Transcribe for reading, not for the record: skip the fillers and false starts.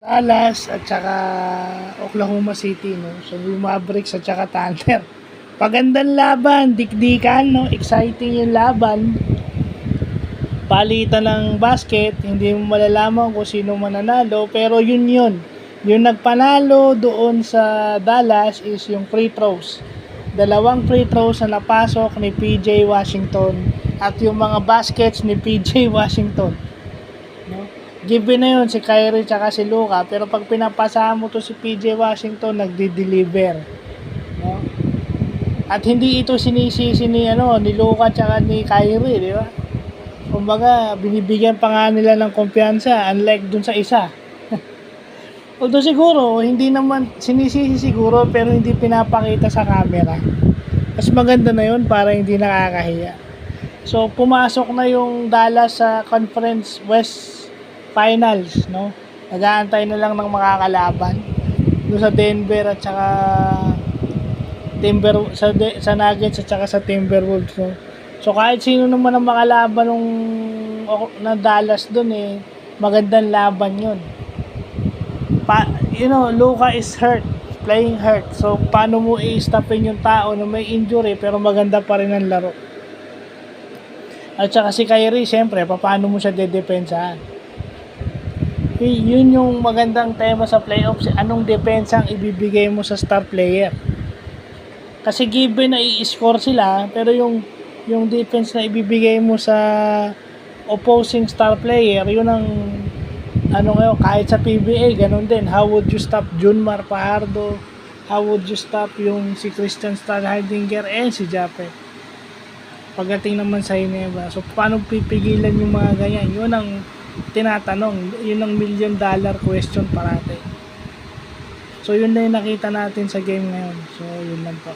Dallas at saka Oklahoma City, no? So, yung Mavericks at saka Thunder. Pagandang laban, dikdikan, no? Exciting yung laban. Palitan ng basket, hindi mo malalaman kung sino mananalo, pero yun. Yung nagpanalo doon sa Dallas is yung free throws. 2 free throws na napasok ni PJ Washington at yung mga baskets ni PJ Washington. No? Given na yun si Kyrie tsaka si Luka, pero pag pinapasahan mo to si PJ Washington, nagdi-deliver. No? At hindi ito sinisisi ni Luka tsaka ni Kyrie, di ba? Kumbaga, binibigyan pa nga nila ng kumpiyansa, unlike dun sa isa. Although siguro, hindi naman sinisisi siguro, pero hindi pinapakita sa camera. Mas maganda na yun para hindi nakakahiya. So, pumasok na yung Dallas sa Conference West Finals, no? Nag-aantay na lang ng makakalaban doon sa Denver at saka sa Nuggets at saka sa Timberwolves, no? So kahit sino naman ang makalaban ng Dallas doon, magandang laban 'yun. Luka is hurt, playing hurt. So paano mo i-stopin yung tao na may injury pero maganda pa rin ang laro? At saka si Kyrie, syempre, paano mo siya dedepensahan? Yun yung magandang tema sa playoffs. Anong depensa ang ibibigay mo sa star player? Kasi given na i-score sila, pero yung defense na ibibigay mo sa opposing star player, yun ang kahit sa PBA, ganun din. How would you stop Junmar Fajardo? How would you stop yung si Christian Stallhardinger and si Jape? Pagdating naman sa Hineba. So, paano pipigilan yung mga ganyan? Yun ang tinatanong. Yun ang $1 million question parate. So, yun na yung nakita natin sa game ngayon. So, yun lang po.